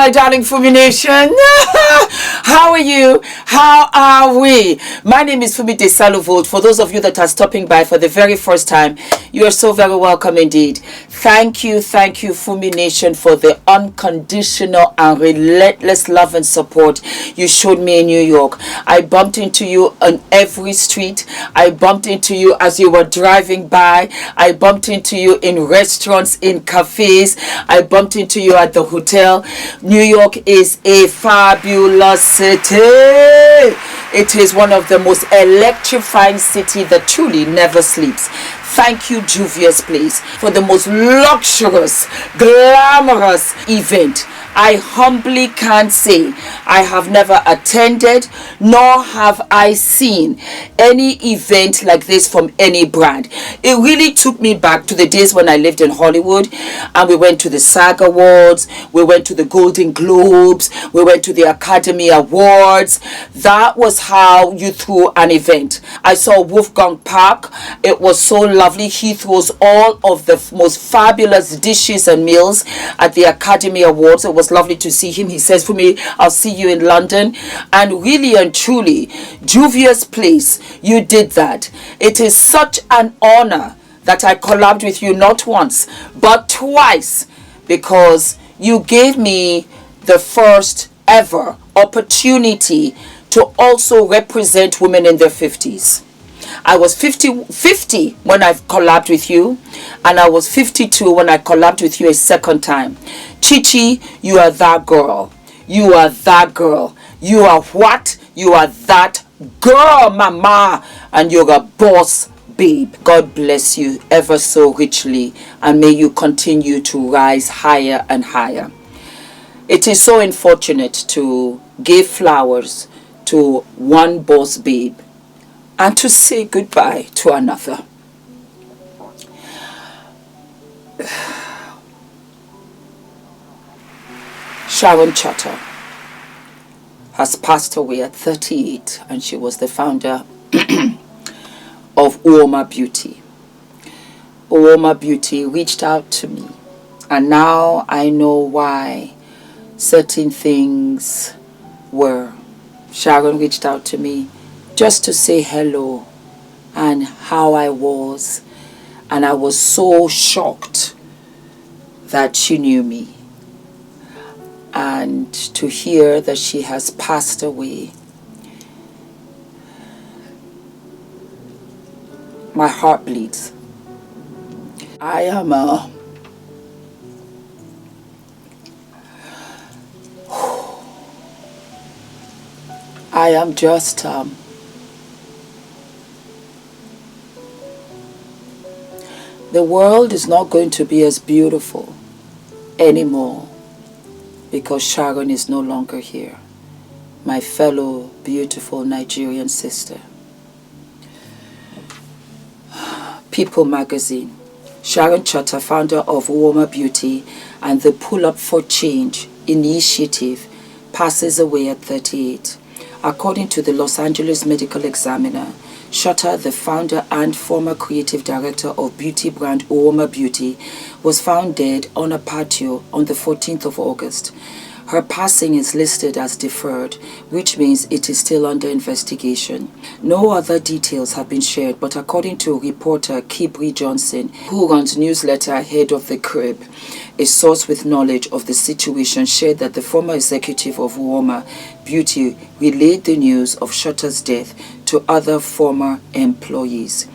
my darling Fumi Nation. How are you? How are we? My name is Fumidesaluvold. For those of you that are stopping by for the very first time, you are so very welcome indeed. Thank you, Fumi Nation, for the unconditional and relentless love and support you showed me in New York. I bumped into you on every street. I bumped into you as you were driving by. I bumped into you in restaurants, in cafes. I bumped into you at the hotel. New York is a fabulous city. It is one of the most electrifying cities that truly never sleeps. Thank you, Juvia's Place, for the most luxurious, glamorous event. I humbly can say I have never attended nor have I seen any event like this from any brand. It really took me back to the days when I lived in Hollywood, and we went to the SAG Awards, we went to the Golden Globes, we went to the Academy Awards. That was how you threw an event. I saw Wolfgang Park. It was so lovely. He throws all of the most fabulous dishes and meals at the Academy Awards. It was lovely to see him. He says, "Fumi, I'll see you in London." And really and truly, Juvia's Place, you did that. It is such an honor that I collabed with you not once but twice, because you gave me the first ever opportunity to also represent women in their 50s. I was 50 when I collabed with you, and I was 52 when I collabed with you a second time. Chichi, you are that girl. You are that girl. You are what? You are that girl, mama. And you're a boss, babe. God bless you ever so richly, and may you continue to rise higher and higher. It is so unfortunate to give flowers to one boss babe and to say goodbye to another. Sharon Chhata has passed away at 38, and she was the founder of Uoma Beauty. Uoma Beauty reached out to me, and now I know why certain things were. Sharon reached out to me just to say hello and how I was, and I was so shocked that she knew me. And to hear that she has passed away, my heart bleeds. I am just the world is not going to be as beautiful anymore because Sharon is no longer here, my fellow beautiful Nigerian sister. People magazine. Sharon Chhata, founder of Uoma Beauty and the Pull Up for Change initiative, passes away at 38. According to the Los Angeles Medical Examiner, Chhata, the founder and former creative director of beauty brand Uoma Beauty, was found dead on a patio on the 14th of August. Her passing is listed as deferred, which means it is still under investigation. No other details have been shared, but according to reporter Kibri Johnson, who runs newsletter Ahead of the Crib, a source with knowledge of the situation shared that the former executive of Uoma Beauty relayed the news of Chhata's death to other former employees.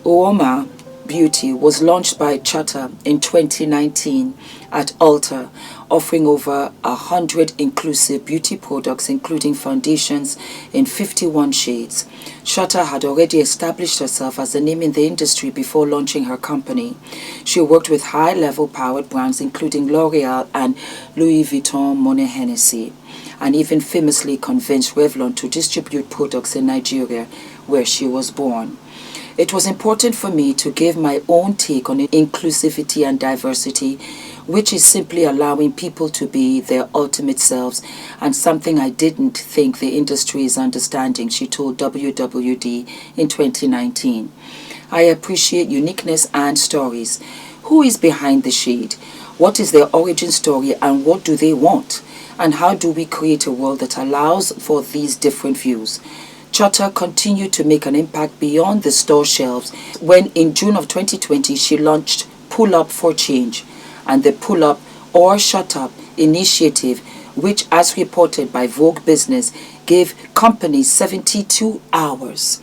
Uoma Beauty was launched by Chhata in 2019 at Ulta, offering over 100 inclusive beauty products, including foundations in 51 shades. Chhata had already established herself as a name in the industry before launching her company. She worked with high-level powered brands including L'Oreal and Louis Vuitton Moët Hennessy, and even famously convinced Revlon to distribute products in Nigeria, where she was born. It was important for me to give my own take on inclusivity and diversity, which is simply allowing people to be their ultimate selves, and something I didn't think the industry is understanding, she told WWD in 2019. I appreciate uniqueness and stories. Who is behind the shade? What is their origin story and what do they want? And how do we create a world that allows for these different views? Chuter continued to make an impact beyond the store shelves when in June of 2020 she launched Pull Up for Change and the Pull Up or Shut Up initiative, which, as reported by Vogue Business, gave companies 72 hours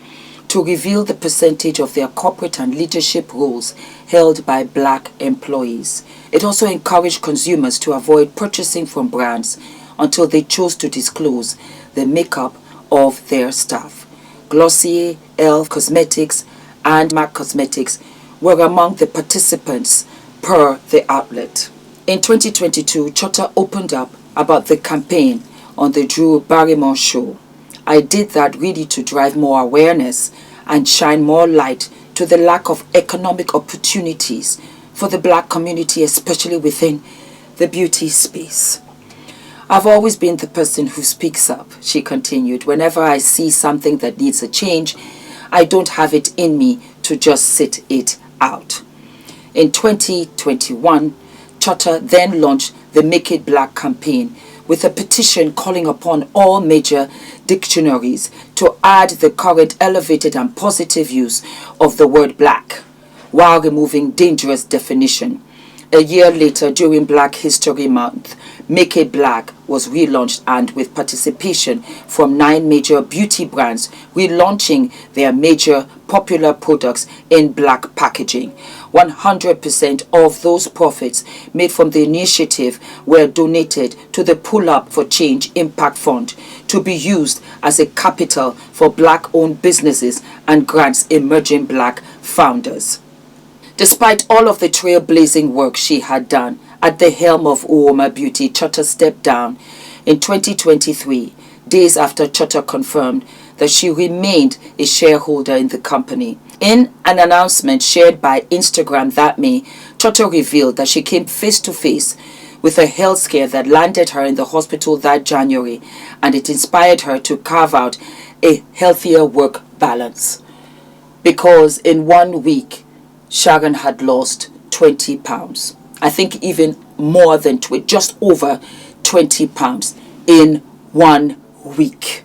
to reveal the percentage of their corporate and leadership roles held by black employees. It also encouraged consumers to avoid purchasing from brands until they chose to disclose the makeup of their staff. Glossier, Elf Cosmetics, and MAC Cosmetics were among the participants per the outlet. In 2022, Chuter opened up about the campaign on the Drew Barrymore show. I did that really to drive more awareness and shine more light to the lack of economic opportunities for the black community, especially within the beauty space. I've always been the person who speaks up, she continued. Whenever I see something that needs a change, I don't have it in me to just sit it out. In 2021, Chuter then launched the Make It Black campaign with a petition calling upon all major dictionaries to add the current elevated and positive use of the word black while removing dangerous definition. A year later, during Black History Month, Make It Black was relaunched and with participation from 9 major beauty brands relaunching their major popular products in black packaging. 100% of those profits made from the initiative were donated to the Pull Up for Change Impact Fund to be used as a capital for black-owned businesses and grants emerging black founders. Despite all of the trailblazing work she had done at the helm of Uoma Beauty, Chuter stepped down in 2023, days after Chuter confirmed that she remained a shareholder in the company. In an announcement shared by Instagram that May, Chuter revealed that she came face to face with a health scare that landed her in the hospital that January, and it inspired her to carve out a healthier work balance. Because in 1 week, Sharon had lost 20 pounds. I think even more than just over 20 pounds in 1 week.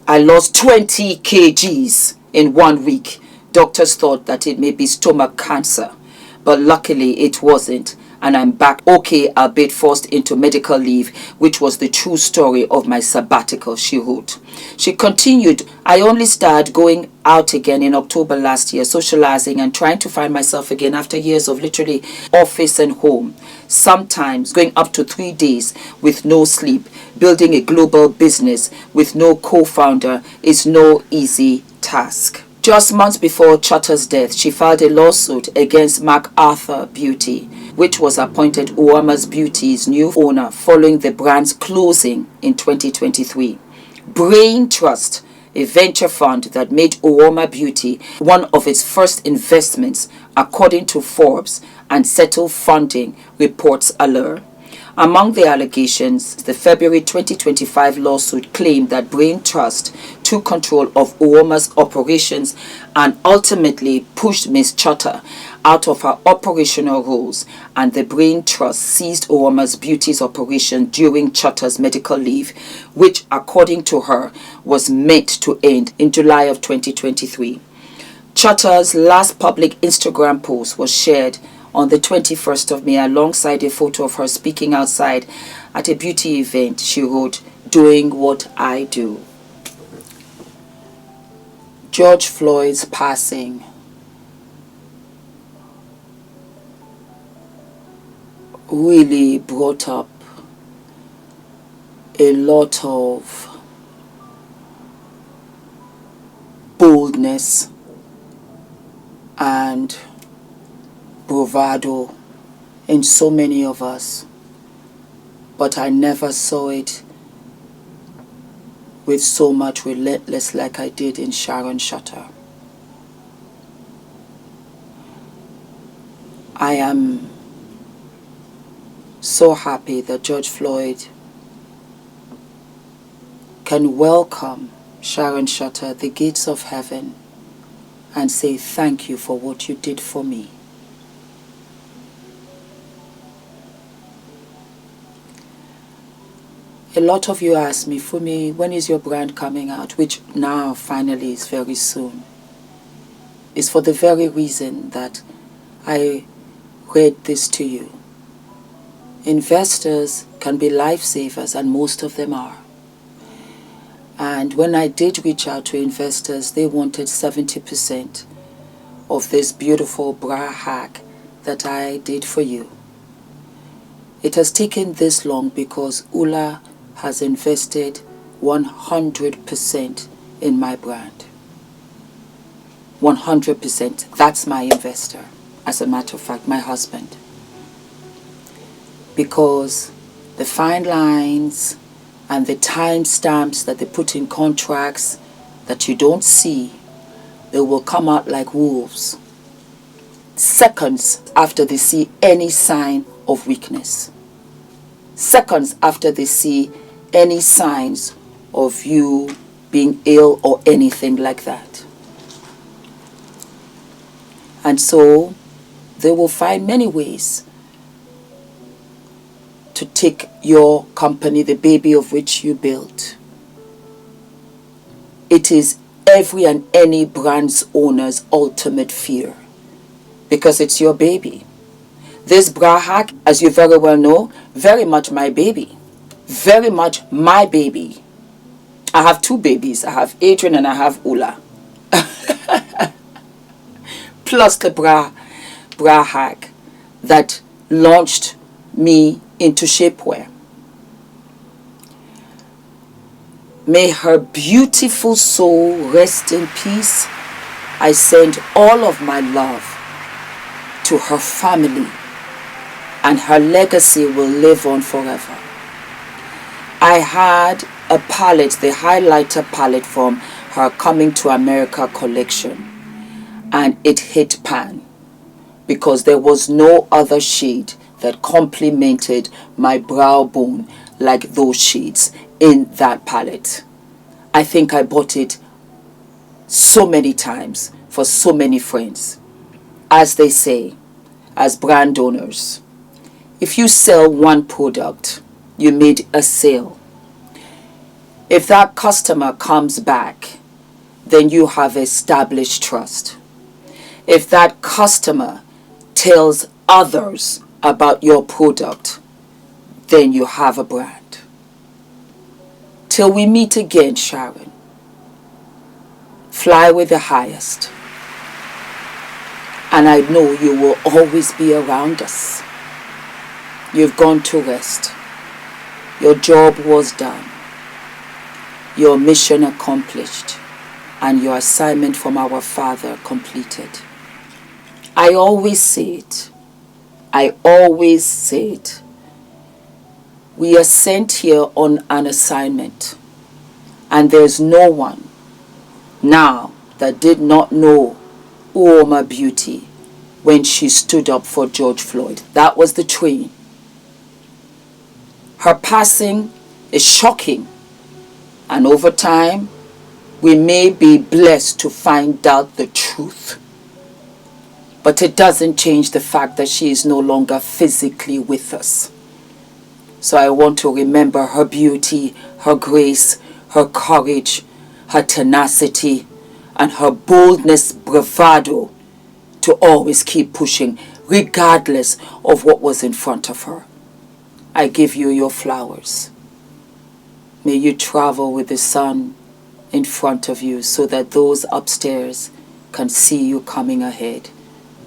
I lost 20 kgs in 1 week. Doctors thought that it may be stomach cancer, but luckily it wasn't. And I'm back okay, albeit forced into medical leave, which was the true story of my sabbatical, she wrote. She continued, I only started going out again in October last year, socializing and trying to find myself again after years of literally office and home. Sometimes going up to 3 days with no sleep. Building a global business with no co-founder is no easy task. Just months before Chuter's death, she filed a lawsuit against MacArthur Beauty, which was appointed Uoma's Beauty's new owner following the brand's closing in 2023. Brain Trust, a venture fund that made Uoma Beauty one of its first investments, according to Forbes and Settle Funding, reports allure. Among the allegations, the February 2025 lawsuit claimed that Brain Trust took control of Uoma's operations and ultimately pushed Ms. Chuter out of her operational roles, and the Brain Trust seized Uoma's Beauty's operation during Chuter's medical leave, which, according to her, was meant to end in July of 2023. Chuter's last public Instagram post was shared on the 21st of May alongside a photo of her speaking outside at a beauty event. She wrote, "Doing what I do." George Floyd's passing really brought up a lot of boldness and bravado in so many of us, but I never saw it with so much relentless like I did in Sharon Chhata. I am so happy that George Floyd can welcome Sharon Chhata at the gates of heaven and say, "Thank you for what you did for me." A lot of you ask me, Fumi, when is your brand coming out? Which now finally is very soon. It's for the very reason that I read this to you. Investors can be lifesavers, and most of them are. And when I did reach out to investors, they wanted 70% of this beautiful bra hack that I did for you. It has taken this long because Ula has invested 100% in my brand. 100%. That's my investor. As a matter of fact, my husband. Because the fine lines and the time stamps that they put in contracts that you don't see, they will come out like wolves seconds after they see any sign of weakness. Seconds after they see any signs of you being ill or anything like that. And so they will find many ways to take your company, the baby of which you built. It is every and any brand's owner's ultimate fear, because it's your baby. This bra hack, as you very well know, very much my baby. Very much my baby. I have two babies. I have Adrian and I have Ula. Plus the bra hack that launched me into shapewear. May her beautiful soul rest in peace. I send all of my love to her family, and her legacy will live on forever. I had a palette, the highlighter palette from her Coming to America collection, and it hit pan because there was no other shade that complemented my brow bone like those shades in that palette. I think I bought it so many times for so many friends. As they say, as brand owners, if you sell one product, you made a sale. If that customer comes back, then you have established trust. If that customer tells others about your product, then you have a brand. Till we meet again, Sharon, fly with the highest. And I know you will always be around us. You've gone to rest. Your job was done. Your mission accomplished. And your assignment from our Father completed. I always say it. I always say it. We are sent here on an assignment. And there's no one now that did not know Uoma Beauty when she stood up for George Floyd. That was the train. Her passing is shocking. And over time, we may be blessed to find out the truth. But it doesn't change the fact that she is no longer physically with us. So I want to remember her beauty, her grace, her courage, her tenacity, and her boldness, bravado, to always keep pushing, regardless of what was in front of her. I give you your flowers. May you travel with the sun in front of you so that those upstairs can see you coming ahead.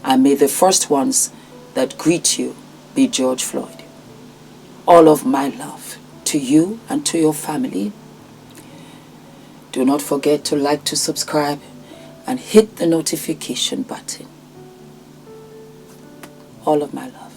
And may the first ones that greet you be George Floyd. All of my love to you and to your family. Do not forget to like, to subscribe, and hit the notification button. All of my love.